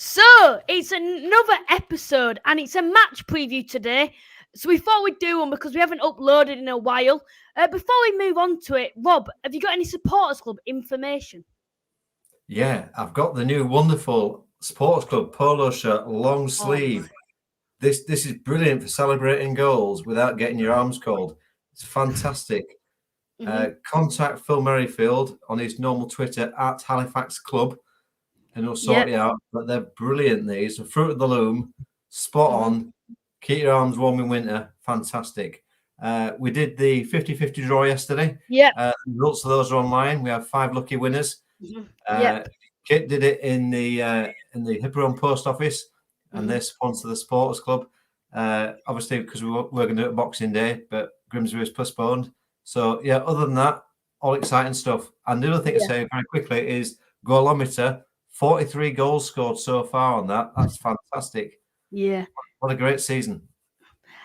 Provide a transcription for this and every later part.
So, it's another episode and it's a match preview today. So, we thought we'd do one because we haven't uploaded in a while. Before we move on to it, Rob, have you got any supporters club information? Yeah, I've got the new wonderful Sports Club polo shirt, long sleeve. This is brilliant for celebrating goals without getting your arms cold. It's fantastic. Contact Phil Merrifield on his normal Twitter at Halifax Club, and he'll sort you out. But they're brilliant. These are fruit of the loom, spot on. Keep your arms warm in winter. Fantastic. We did the 50-50 draw yesterday. Yeah. The results of those are online. We have 5 lucky winners. Kit did it in the Hippodrome post office, and they sponsor the Supporters Club. Obviously, because we're going to do it Boxing Day, but Grimsby was postponed. So, yeah, other than that, all exciting stuff. And the other thing to say very quickly is goalometer, 43 goals scored so far on that. That's fantastic. Yeah. What a great season.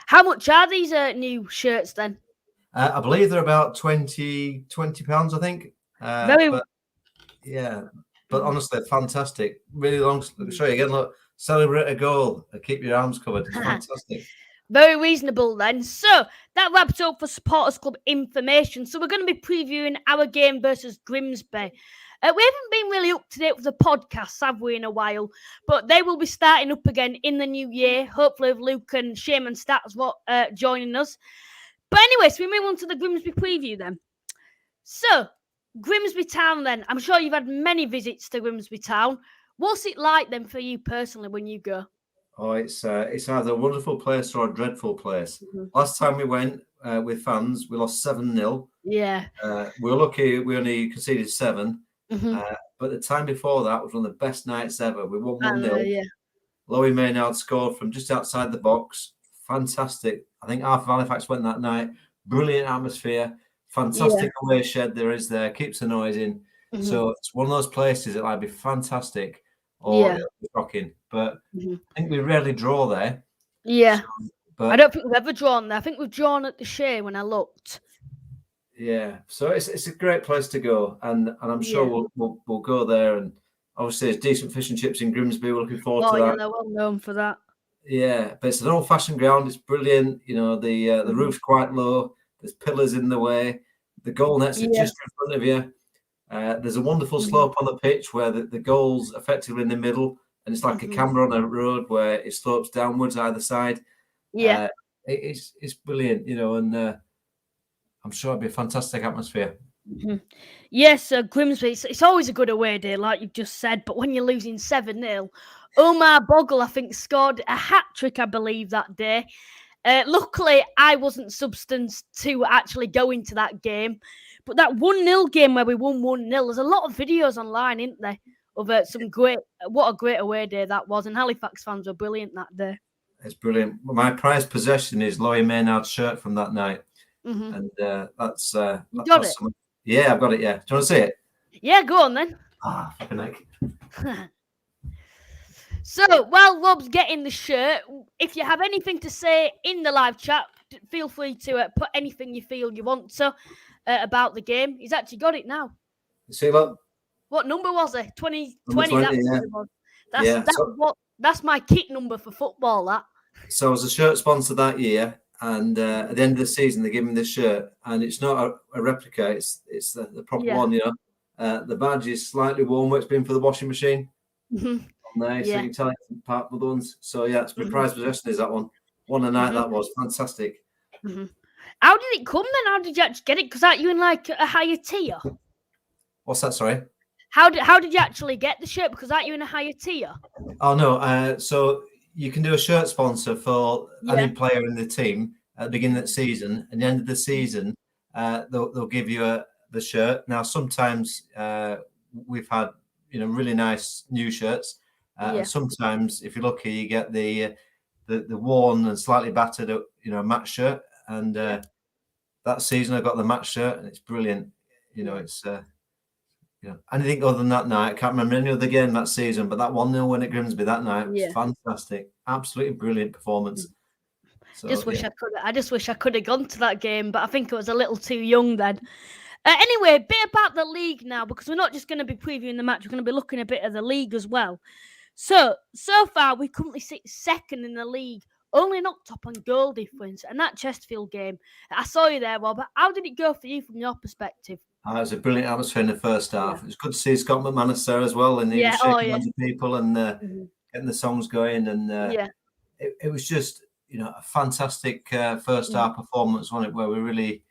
How much are these new shirts then? I believe they're about £20, I think. But honestly, fantastic. Really long. Show you again. Look, celebrate a goal and keep your arms covered. It's fantastic. Very reasonable then. So that wraps up for Supporters Club information. So we're going to be previewing our game versus Grimsby. We haven't been really up to date with the podcasts, have we, in a while? But they will be starting up again in the new year. Hopefully with Luke and Shaman Stats joining us. But anyway, so we move on to the Grimsby preview then. So, Grimsby Town then. I'm sure you've had many visits to Grimsby Town. What's it like then for you personally when you go? Oh, it's either a wonderful place or a dreadful place. Last time we went with fans, we lost 7-0. Yeah. We were lucky we only conceded 7. But the time before that was one of the best nights ever. We won 1-0. Lowy Maynard scored from just outside the box. Fantastic. I think half of Halifax went that night. Brilliant atmosphere. Fantastic away shed there is there. Keeps the noise in. So it's one of those places that might be fantastic or it'll be shocking. But I think we rarely draw there. Yeah. But I don't think we've ever drawn there. I think we've drawn at the Shea when I looked. Yeah. So it's a great place to go. And I'm sure we'll go there. And obviously there's decent fish and chips in Grimsby. We're looking forward to that. Yeah, they're well known for that. Yeah. But it's an old-fashioned ground. It's brilliant. You know, the roof's quite low. There's pillars in the way. The goal nets are just in front of you. There's a wonderful slope on the pitch where the goal's effectively in the middle, and it's like a camera on a road where it slopes downwards either side. Yeah, it's brilliant, you know, and I'm sure it'll be a fantastic atmosphere. Yes, Grimsby. It's always a good away day, like you've just said. But when you're losing 7-0, Omar Bogle, I think, scored a hat trick, I believe, that day. Luckily, I wasn't substance to actually go into that game. But that 1-0 game where we won 1-0, there's a lot of videos online, isn't there? Of what a great away day that was. And Halifax fans were brilliant that day. It's brilliant. My prized possession is Lowy Maynard's shirt from that night. And that's... you got it? Yeah, I've got it, yeah. Do you want to see it? Yeah, go on then. Fucking heck. So, while Rob's getting the shirt, if you have anything to say in the live chat, feel free to put anything you feel you want to about the game. He's actually got it now. See, look. What number was it? 20. That's my kit number for football, that. So I was a shirt sponsor that year, and at the end of the season, they give me this shirt, and it's not a replica, it's the proper one, you know. The badge is slightly worn where it's been for the washing machine. There, so you can tell it's part of the ones. So yeah, it's my prized possession is that one. One a night that was fantastic. How did it come then? How did you actually get it? Because aren't you in like a higher tier? What's that? Sorry. How did you actually get the shirt? Because aren't you in a higher tier? Oh no. So you can do a shirt sponsor for any player in the team at the beginning of the season. At the end of the season, they'll give you the shirt. Now sometimes we've had really nice new shirts. Sometimes, if you're lucky, you get the worn and slightly battered, match shirt. And that season, I got the match shirt, and it's brilliant. It's anything other than that night. I can't remember any other game that season, but that 1-0 win at Grimsby that night was fantastic. Absolutely brilliant performance. So, I just wish I could have gone to that game, but I think I was a little too young then. Anyway, a bit about the league now, because we're not just going to be previewing the match. We're going to be looking a bit at the league as well. So far, we currently sit second in the league, only knocked up on goal difference. And that Chesterfield game, I saw you there, Rob. How did it go for you from your perspective? It was a brilliant atmosphere in the first half. It was good to see Scott McManus there as well, and he was shaking hands with people and getting the songs going. And it was just, a fantastic first half performance on it, where we really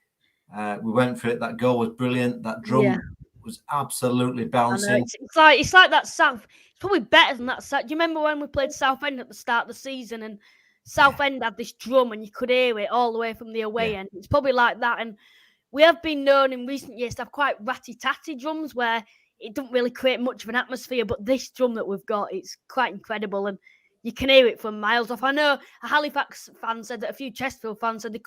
we went for it. That goal was brilliant. That drum was absolutely bouncing. It's like that South. It's probably better than that. Do you remember when we played Southend at the start of the season, and Southend had this drum, and you could hear it all the way from the away end? It's probably like that. And we have been known in recent years to have quite ratty-tatty drums where it doesn't really create much of an atmosphere. But this drum that we've got, it's quite incredible, and you can hear it from miles off. I know a Halifax fan said that a few Chesterfield fans said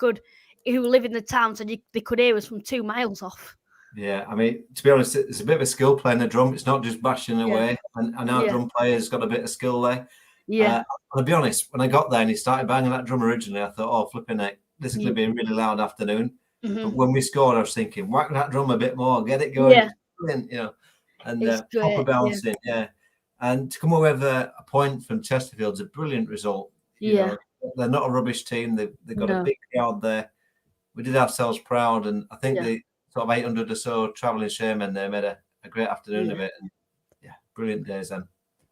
who live in the town said they could hear us from 2 miles off. Yeah, I mean, to be honest, it's a bit of a skill playing the drum. It's not just bashing away. And our drum player's got a bit of skill there. Yeah. I'll be honest, when I got there and he started banging that drum originally, I thought, oh, flipping it, this is going to be a really loud afternoon. Mm-hmm. But when we scored, I was thinking, whack that drum a bit more, get it going. Yeah. And proper bouncing, And to come away with a point from Chesterfield's a brilliant result. You know, they're not a rubbish team. They've got a big crowd there. We did ourselves proud, and I think the sort of 800 or so travelling sharemen there made a great afternoon of it. And brilliant days then.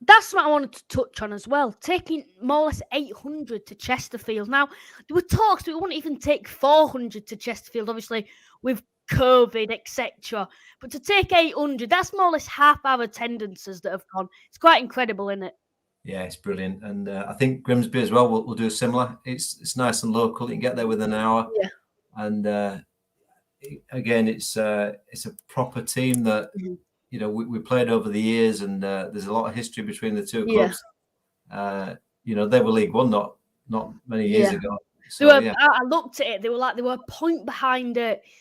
That's what I wanted to touch on as well. Taking more or less 800 to Chesterfield. Now, there were talks that we wouldn't even take 400 to Chesterfield, obviously, with COVID, etc. But to take 800, that's more or less half our attendances that have gone. It's quite incredible, isn't it? Yeah, it's brilliant. And I think Grimsby as well will do similar. It's nice and local. You can get there within an hour. Yeah. And again, it's a proper team that... Mm-hmm. We played over the years, and there's a lot of history between the two clubs. They were League One not many years ago. So, I looked at it. They were a point behind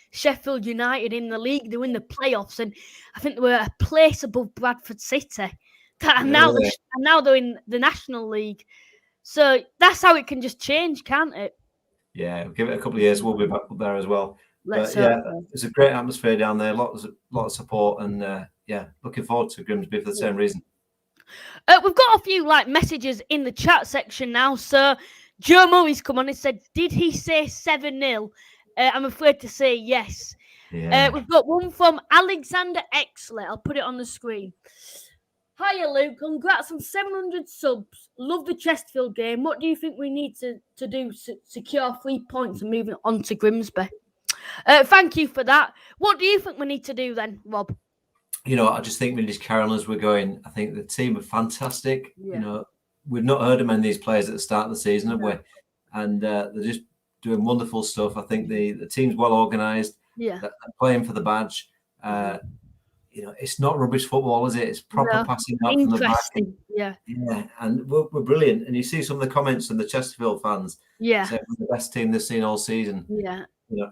Sheffield United in the league. They were in the playoffs, and I think they were a place above Bradford City. And now they're in the National League. So that's how it can just change, can't it? Yeah, give it a couple of years, we'll be back up there as well. It's a great atmosphere down there. Lot of support, and looking forward to Grimsby for the same reason. We've got a few messages in the chat section now. So Joe Murray's come on and said, "Did he say 7-0?" I'm afraid to say yes. Yeah. We've got one from Alexander Exley. I'll put it on the screen. Hiya, Luke. Congrats on 700 subs. Love the Chesterfield game. What do you think we need to do to secure 3 points and moving on to Grimsby? Thank you for that. What do you think we need to do then, Rob? I just think we just carry on as we're going. I think the team are fantastic. We've not heard of many of these players at the start of the season, have we? And they're just doing wonderful stuff. I think the team's well organised. Yeah. They're playing for the badge. It's not rubbish football, is it? It's proper passing up from the back. Yeah. And we're brilliant. And you see some of the comments from the Chesterfield fans. Yeah. Saying we're the best team they've seen all season. Yeah.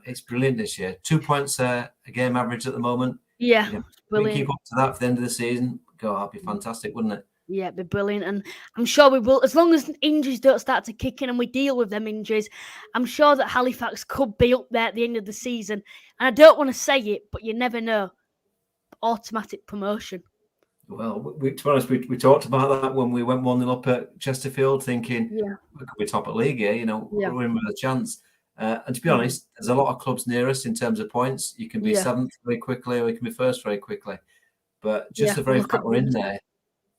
It's brilliant this year. 2 points a game average at the moment. Yeah, brilliant. We keep up to that for the end of the season. That'd be fantastic, wouldn't it? Yeah, it'd be brilliant. And I'm sure we will, as long as injuries don't start to kick in and we deal with them injuries, I'm sure that Halifax could be up there at the end of the season. And I don't want to say it, but you never know. Automatic promotion. Well, to be honest, we talked about that when we went 1-0 up at Chesterfield, thinking, we could be top of league here, we're in with a chance. And to be honest, there's a lot of clubs near us in terms of points. You can be seventh very quickly, or you can be first very quickly. But just the very fact we're in there,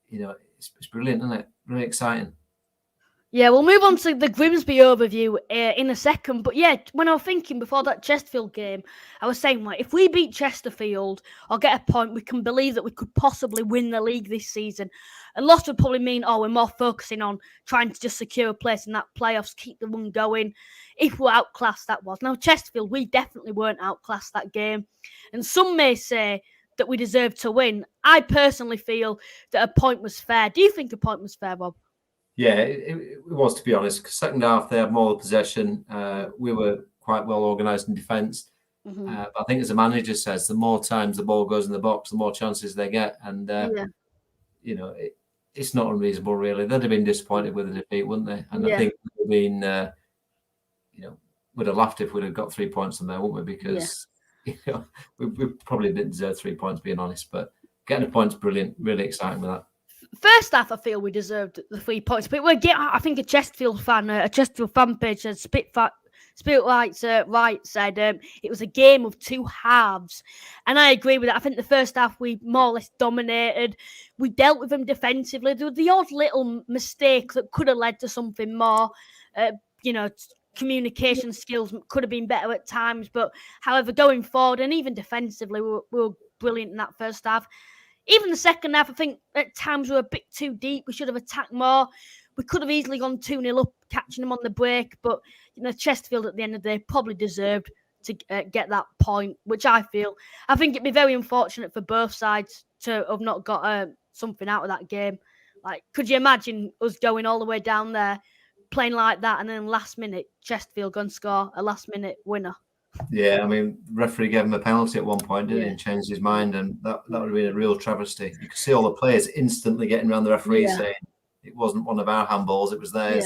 it's brilliant, isn't it? Really exciting. Yeah, we'll move on to the Grimsby overview in a second. But when I was thinking before that Chesterfield game, I was saying, if we beat Chesterfield or get a point, we can believe that we could possibly win the league this season. And loss would probably mean, we're more focusing on trying to just secure a place in that playoffs, keep the run going. If we're outclassed, that was. Now, Chesterfield, we definitely weren't outclassed that game. And some may say that we deserved to win. I personally feel that a point was fair. Do you think a point was fair, Rob? Yeah, it was, to be honest. Second half, they had more possession. We were quite well organised in defence. Mm-hmm. But I think, as the manager says, the more times the ball goes in the box, the more chances they get. And, it's not unreasonable, really. They'd have been disappointed with the defeat, wouldn't they? And I think we'd have laughed if we'd have got 3 points on there, wouldn't we? Because we probably didn't deserve 3 points, being honest. But getting a point's brilliant. Really exciting with that. First half, I feel we deserved the 3 points, but I think a Chesterfield fan page said Spirit Lights Right said it was a game of two halves, and I agree with that. I think the first half we more or less dominated. We dealt with them defensively. There was the odd little mistake that could have led to something more. Communication skills could have been better at times, but however, going forward and even defensively, we were brilliant in that first half. Even the second half, I think at times we were a bit too deep. We should have attacked more. We could have easily gone 2-0 up, catching them on the break. But, Chesterfield at the end of the day probably deserved to get that point, which I think it'd be very unfortunate for both sides to have not got something out of that game. Like, could you imagine us going all the way down there, playing like that, and then last minute, Chesterfield going to score a last-minute winner? Yeah, I mean, the referee gave him a penalty at one point, didn't he, and changed his mind, and that would have been a real travesty. You could see all the players instantly getting around the referee saying it wasn't one of our handballs, it was theirs.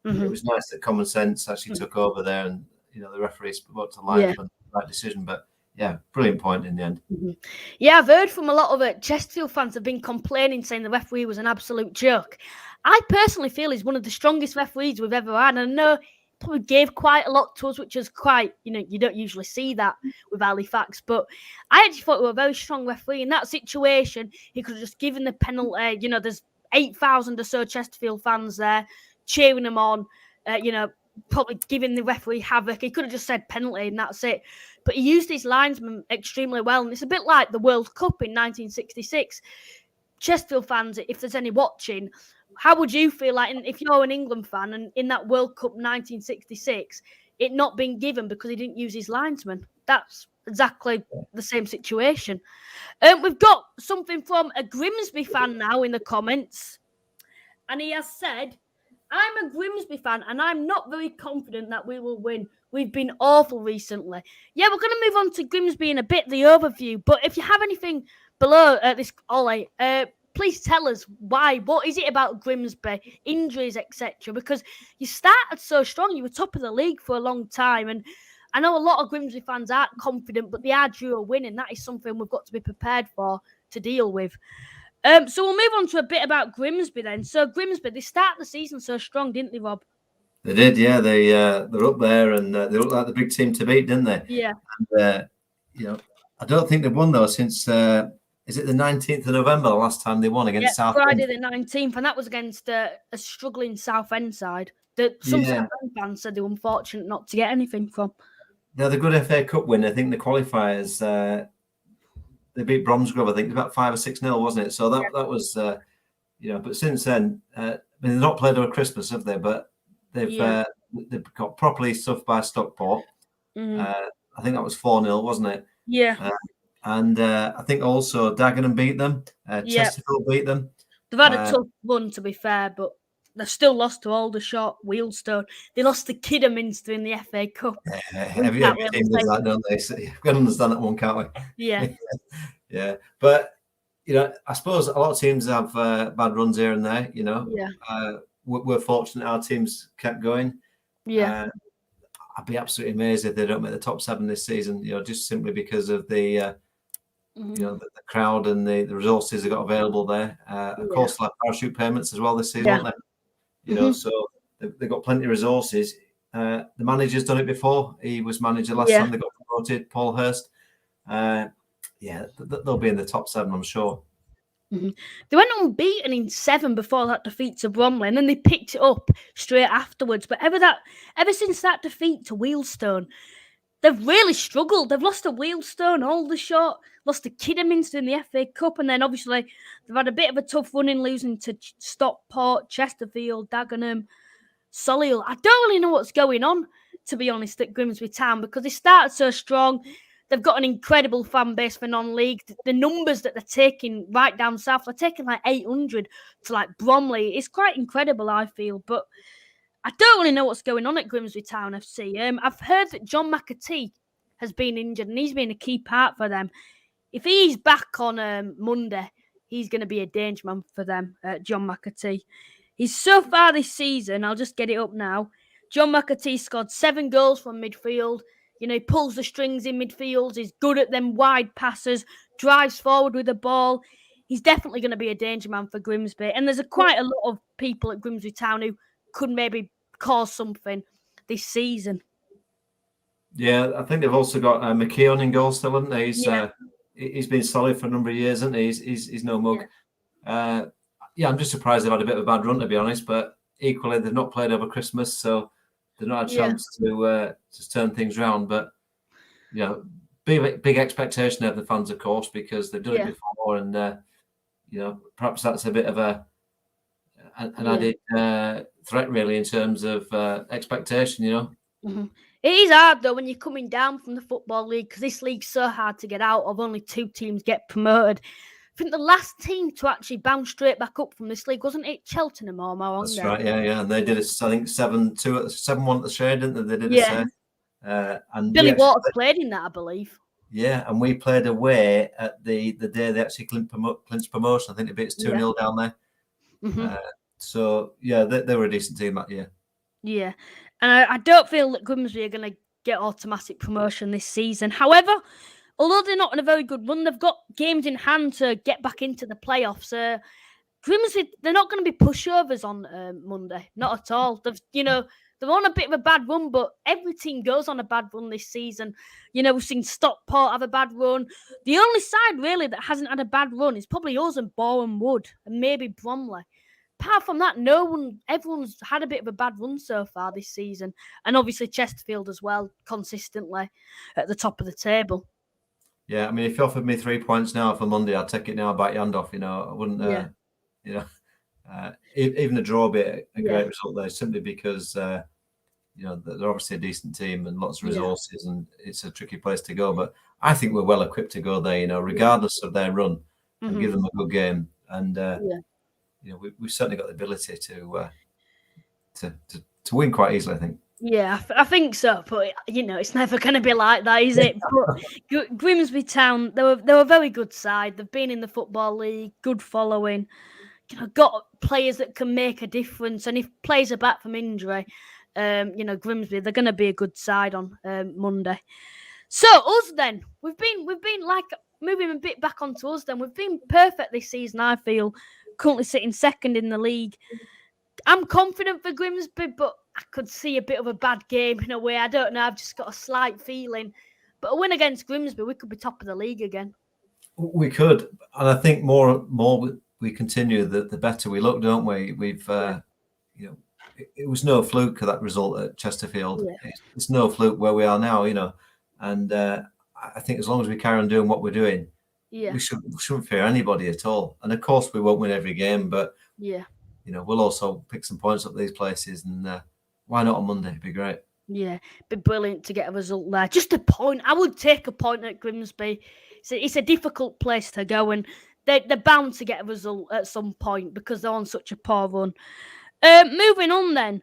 Mm-hmm. It was nice that common sense actually took over there, and the referee spoke to life and the right decision. But yeah, brilliant point in the end. Mm-hmm. Yeah, I've heard from a lot of Chesterfield fans have been complaining, saying the referee was an absolute joke. I personally feel he's one of the strongest referees we've ever had, and I know probably gave quite a lot to us, which is quite, you don't usually see that with Halifax. But I actually thought we were a very strong referee. In that situation, he could have just given the penalty. There's 8,000 or so Chesterfield fans there cheering him on, probably giving the referee havoc. He could have just said penalty and that's it. But he used his linesman extremely well. And it's a bit like the World Cup in 1966. Chesterfield fans, if there's any watching, how would you feel like if you're an England fan and in that World Cup 1966, it not being given because he didn't use his linesman? That's exactly the same situation. We've got something from a Grimsby fan now in the comments. And he has said, I'm a Grimsby fan and I'm not very confident that we will win. We've been awful recently. Yeah, we're going to move on to Grimsby in a bit, the overview. But if you have anything below this, Ollie, please tell us why. What is it about Grimsby, injuries, etc.? Because you started so strong. You were top of the league for a long time. And I know a lot of Grimsby fans aren't confident, but they are due a win. And that is something we've got to be prepared for to deal with. So we'll move on to a bit about Grimsby then. So Grimsby, they started the season so strong, didn't they, Rob? They did, yeah. They're up there and they look like the big team to beat, didn't they? Yeah. And, I don't think they've won though since... is it the 19th of November, the last time they won against South Friday the 19th, and that was against a struggling Southend side that some Southend fans said they were unfortunate not to get anything from. They're the good FA Cup win. I think the qualifiers, they beat Bromsgrove, I think, about 5 or 6-0, wasn't it? So that was, but since then, they've not played over Christmas, have they? But they've got properly stuffed by Stockport. Mm-hmm. I think that was 4-0, wasn't it? Yeah. And I think also Dagenham beat them. Chesterfield beat them. They've had a tough run, to be fair, but they've still lost to Aldershot, Wealdstone. They lost to Kidderminster in the FA Cup. Every team does that, don't they? So you've got to understand that one, can't we? Yeah. Yeah. But, I suppose a lot of teams have bad runs here and there, Yeah. We're fortunate our teams kept going. Yeah. I'd be absolutely amazed if they don't make the top 7 this season, just simply because of the the crowd and the resources they got available there. Of course, they'll have parachute payments as well this season, won't they? So they've got plenty of resources. The manager's done it before. He was manager last time they got promoted, Paul Hurst. They'll be in the top 7, I'm sure. Mm-hmm. They went unbeaten in 7 before that defeat to Bromley, and then they picked it up straight afterwards. But ever since that defeat to Wealdstone, they've really struggled. They've lost to Wealdstone, Aldershot, lost to Kidderminster in the FA Cup, and then obviously they've had a bit of a tough run in losing to Stockport, Chesterfield, Dagenham, Solihull. I don't really know what's going on, to be honest, at Grimsby Town, because they started so strong. They've got an incredible fan base for non-league. The numbers that they're taking right down south, they're taking like 800 to like Bromley. It's quite incredible, I feel. But I don't really know what's going on at Grimsby Town FC. I've heard that John McAtee has been injured and he's been a key part for them. If he's back on Monday, he's going to be a danger man for them, John McAtee. He's so far this season, I'll just get it up now. John McAtee scored 7 goals from midfield. He pulls the strings in midfield. He's good at them wide passes, drives forward with the ball. he's definitely going to be a danger man for Grimsby. And there's quite a lot of people at Grimsby Town who could maybe cause something this season. Yeah, I think they've also got McKeown in goal still, haven't they? He's been solid for a number of years, hasn't he? He's no mug. Yeah, I'm just surprised they've had a bit of a bad run, to be honest. But equally, they've not played over Christmas, so they've not had a chance to turn things around. But big expectation of the fans, of course, because they've done it before, and perhaps that's a bit of an added threat, really, in terms of expectation. Mm-hmm. It is hard though when you're coming down from the Football League, because this league's so hard to get out of. Only 2 teams get promoted. I think the last team to actually bounce straight back up from this league, wasn't it Cheltenham or more? That's right, yeah. And they did I think 7-2, 7-1 at the shade, didn't they? They did and Billy Waters played in that, I believe. Yeah, and we played away at the day they actually clinched promotion. I think it beat us 2-0 down there. Mm-hmm. So yeah, they were a decent team that year. Yeah, and I don't feel that Grimsby are going to get automatic promotion this season. However, although they're not in a very good run, they've got games in hand to get back into the playoffs. Grimsby, they're not going to be pushovers on Monday, not at all. They're on a bit of a bad run, but every team goes on a bad run this season. We've seen Stockport have a bad run. The only side really that hasn't had a bad run is probably us and Boreham Wood and maybe Bromley. Apart from that, everyone's had a bit of a bad run so far this season. And obviously Chesterfield as well, consistently at the top of the table. Yeah, I mean, if you offered me 3 points now for Monday, I'd take it now, bite your hand off. I wouldn't, even a draw would be a great result there, simply because, they're obviously a decent team and lots of resources and it's a tricky place to go. But I think we're well equipped to go there, regardless of their run, and give them a good game. And, we've certainly got the ability to win quite easily, I think. Yeah, I think so, but it's never going to be like that, is it? But Grimsby Town, they're a very good side. They've been in the Football League, good following. Got players that can make a difference, and if players are back from injury, Grimsby, they're going to be a good side on Monday. So us then, we've been like moving a bit back onto us. Then we've been perfect this season. I feel currently sitting second in the league. I'm confident for Grimsby, but I could see a bit of a bad game in a way. I don't know. I've just got a slight feeling. But a win against Grimsby, we could be top of the league again. We could. And I think more we continue, the better we look, don't we? We've, it was no fluke, that result at Chesterfield. Yeah. It's no fluke where we are now, And I think as long as we carry on doing what we're doing, we shouldn't fear anybody at all. And of course, we won't win every game, but we'll also pick some points up these places, and why not on Monday? It'd be great. Yeah, it'd be brilliant to get a result there. Just a point. I would take a point at Grimsby. It's a difficult place to go, and they're bound to get a result at some point because they're on such a poor run. Moving on then.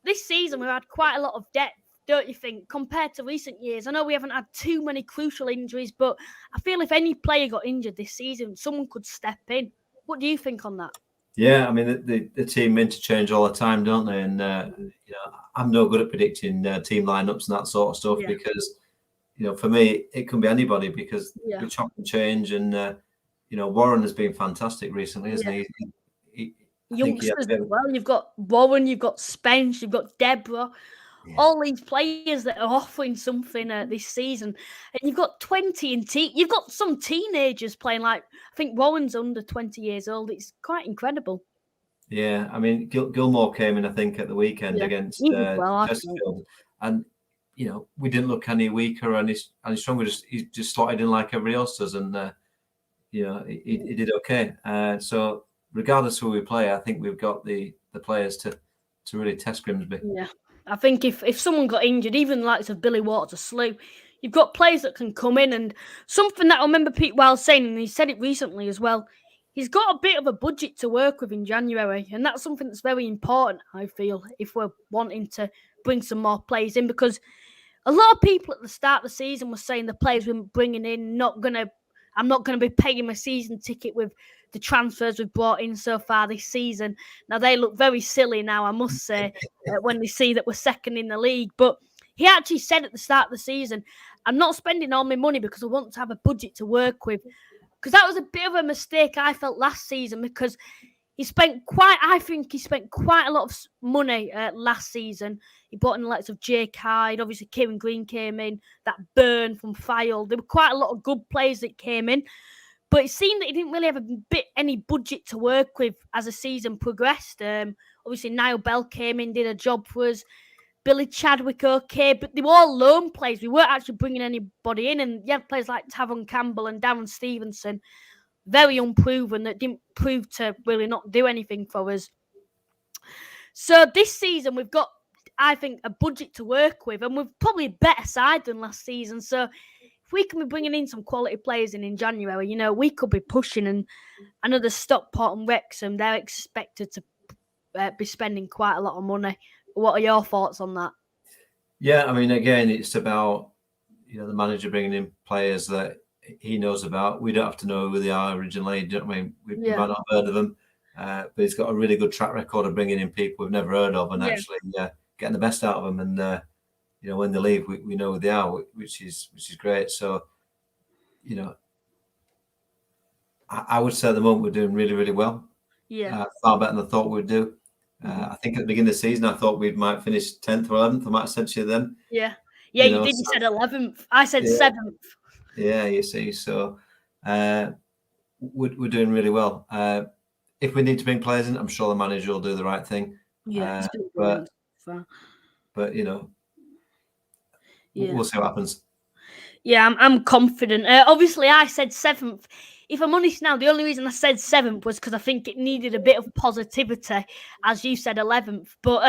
This season, we've had quite a lot of depth, don't you think, compared to recent years? I know we haven't had too many crucial injuries, but I feel if any player got injured this season, someone could step in. What do you think on that? Yeah, I mean, the team interchange all the time, don't they? And, I'm no good at predicting team lineups and that sort of stuff because, for me, it can be anybody because we chop and change. And, Warren has been fantastic recently, hasn't he? Youngsters as well. You've got Warren, you've got Spence, you've got Deborah. Yeah. All these players that are offering something this season, and you've got 20 and you've got some teenagers playing. Like I think Warren's under 20 years old. It's quite incredible. Yeah, I mean Gilmore came in, I think, at the weekend against Chesterfield, and we didn't look any weaker and any stronger. He just slotted in like everybody else does, and he did okay. So regardless of who we play, I think we've got the players to really test Grimsby. Yeah. I think if someone got injured, even the likes of Billy Waters or Slew, you've got players that can come in. And something that I remember Pete Wells saying, and he said it recently as well, he's got a bit of a budget to work with in January. And that's something that's very important, I feel, if we're wanting to bring some more players in. Because a lot of people at the start of the season were saying the players we're bringing in, I'm not going to be paying my season ticket with the transfers we've brought in so far this season. Now, they look very silly now, I must say, when they see that we're second in the league. But he actually said at the start of the season, I'm not spending all my money because I want to have a budget to work with. because that was a bit of a mistake I felt last season, because I think he spent quite a lot of money last season. He brought in the likes of Jake Hyde, obviously Kieran Green came in, that Burn from Fylde. There were quite a lot of good players that came in, but it seemed that he didn't really have any budget to work with as the season progressed. Obviously Niall Bell came in, did a job for us. Billy Chadwick, okay, but they were all loan players. We weren't actually bringing anybody in, and you had players like Tavon Campbell and Darren Stevenson, very unproven, that didn't prove to really not do anything for us. So this season we've got, I think, a budget to work with, and we're probably a better side than last season. So if we can be bringing in some quality players in January, you know, we could be pushing. And another Stockport and Wrexham, they're expected to be spending quite a lot of money. What are your thoughts on that? Yeah, I mean, again, it's about, you know, the manager bringing in players that he knows about. We don't have to know who they are originally. Do you know what I mean? We might not have heard of them, but he's got a really good track record of bringing in people we've never heard of, and actually getting the best out of them. And you know, when they leave, we know who they are, which is great. So, you know, I would say at the moment we're doing really, really well. Yeah, far better than I thought we'd do. I think at the beginning of the season, I thought we might finish 10th or 11th. I might have said to you then. Yeah, you did. You said 11th. I said 7th. Yeah, you see. So we're doing really well. If we need to bring players in, I'm sure the manager will do the right thing. Yeah, but you know, we'll see what happens. Yeah, I'm confident. Obviously, I said 7th. If I'm honest now, the only reason I said 7th was because I think it needed a bit of positivity, as you said 11th. But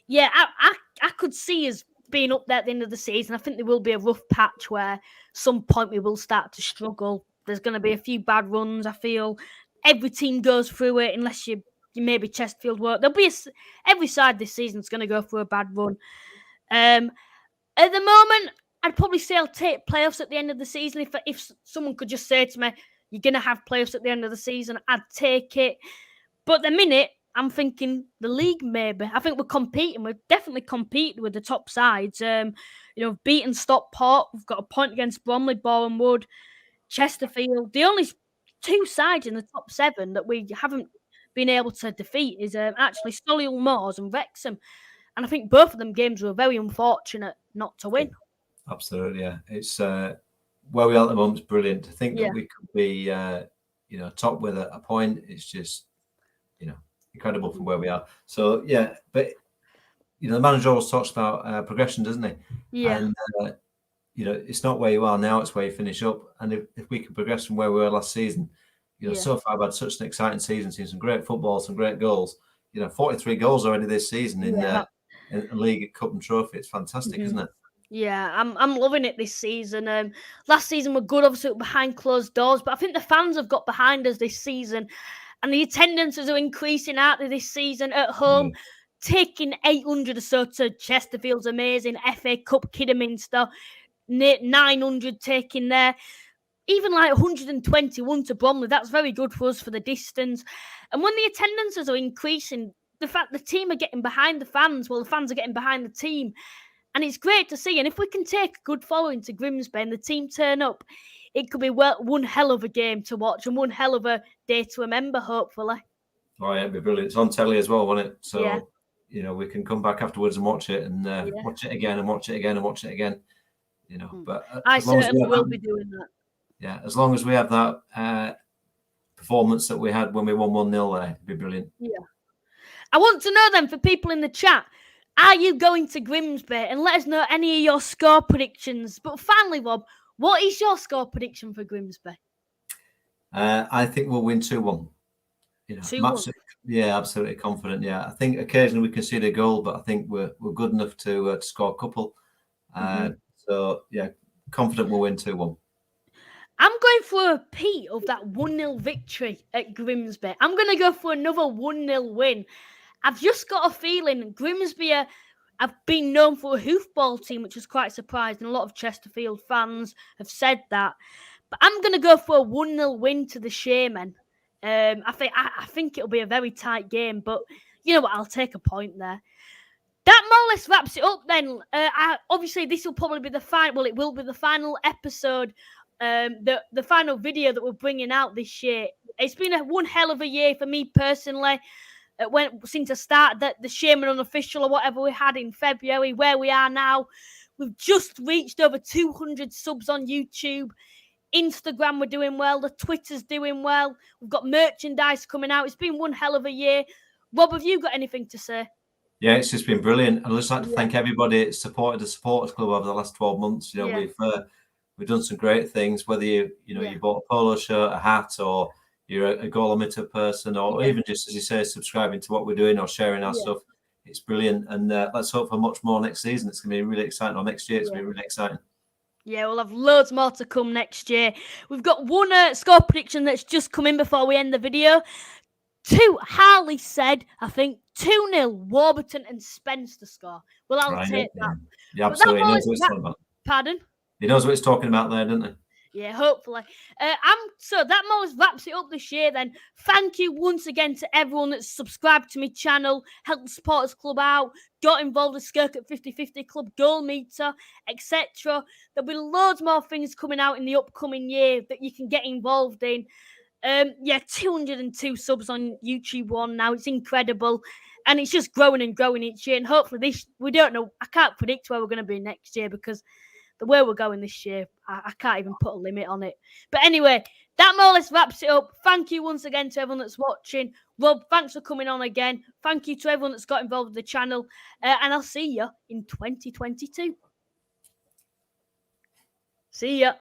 yeah, I could see us being up there at the end of the season. I think there will be a rough patch where some point we will start to struggle. There's going to be a few bad runs. I feel every team goes through it, unless you maybe Chesterfield work. There'll be every side this season is going to go through a bad run. At the moment, I'd probably say I'll take playoffs at the end of the season. If someone could just say to me, you're going to have playoffs at the end of the season, I'd take it. But at the minute, I'm thinking the league maybe. I think we're competing. We're definitely competing with the top sides. You know, beaten Stockport. We've got a point against Bromley, Boreham Wood, Chesterfield. The only two sides in the top 7 that we haven't been able to defeat is actually Solihull Moors and Wrexham. And I think both of them games were very unfortunate not to win. Absolutely, yeah. It's where we are at the moment is brilliant. To think that we could be, you know, top with a point, it's just, you know, incredible from where we are. So yeah, but you know, the manager always talks about progression, doesn't he? Yeah. And you know, it's not where you are now; it's where you finish up. And if we can progress from where we were last season, you know, so far I've had such an exciting season, seen some great football, some great goals. You know, 43 goals already this season in league, cup, and trophy. It's fantastic, isn't it? Yeah, I'm loving it this season. Last season were good, obviously behind closed doors, but I think the fans have got behind us this season, and the attendances are increasing out there this season at home. Taking 800 or so to Chesterfield's amazing. FA Cup, Kidderminster, 900 taking there. Even like 121 to Bromley, that's very good for us for the distance. And when the attendances are increasing, the fact the team are getting behind the fans, well, the fans are getting behind the team. And it's great to see. And if we can take a good following to Grimsby and the team turn up, it could be one hell of a game to watch and one hell of a day to remember, hopefully. Oh, yeah, it'd be brilliant. It's on telly as well, won't it? So, you know, we can come back afterwards and watch it and watch it again and watch it again and watch it again. You know, but I certainly will be doing that. Yeah, as long as we have that performance that we had when we won 1-0 there, it'd be brilliant. Yeah. I want to know then, for people in the chat, are you going to Grimsby? And let us know any of your score predictions. But finally, Rob, what is your score prediction for Grimsby? I think we'll win 2-1. You know, 2-1. Yeah, absolutely confident. Yeah, I think occasionally we concede a goal, but I think we're good enough to score a couple. So yeah, confident we'll win 2-1. I'm going for a repeat of that 1-0 victory at Grimsby. I'm going to go for another 1-0 win. I've just got a feeling Grimsby have been known for a hoofball team, which is quite surprising. A lot of Chesterfield fans have said that. But I'm going to go for a 1-0 win to the Shaman. I think it'll be a very tight game, but you know what? I'll take a point there. That more or less wraps it up then. Obviously, this will probably be the final. Well, it will be the final episode the final video that we're bringing out this year. It's been one hell of a year for me personally. Since I started the Shaman Unofficial or whatever we had in February, where we are now, we've just reached over 200 subs on YouTube. Instagram, we're doing well. The Twitter's doing well. We've got merchandise coming out. It's been one hell of a year. Rob, have you got anything to say? Yeah, it's just been brilliant. I'd just like to thank everybody that supported the supporters club over the last 12 months. You know, we've done some great things, whether you bought a polo shirt, a hat, or you're a goal emitter person, or even just, as you say, subscribing to what we're doing or sharing our stuff. It's brilliant. And let's hope for much more next season. It's going to be really exciting. Or next year, it's going to be really exciting. Yeah, we'll have loads more to come next year. We've got one score prediction that's just come in before we end the video. Harley said, I think, 2-0 Warburton and Spence to score. Well, I'll take that. Yeah, absolutely. He knows what he's talking about. Pardon? He knows what he's talking about there, doesn't he? Yeah, hopefully. So that more wraps it up this year then. Thank you once again to everyone that's subscribed to my channel, helped the Supporters Club out, got involved with Skirk at 50/50 Club, Goal Meter, etc. There'll be loads more things coming out in the upcoming year that you can get involved in. 202 subs on YouTube One now. It's incredible. And it's just growing and growing each year. And hopefully we don't know. I can't predict where we're going to be next year because the way we're going this year, I can't even put a limit on it. But anyway, that more or less wraps it up. Thank you once again to everyone that's watching. Rob, thanks for coming on again. Thank you to everyone that's got involved with the channel. And I'll see you in 2022. See ya.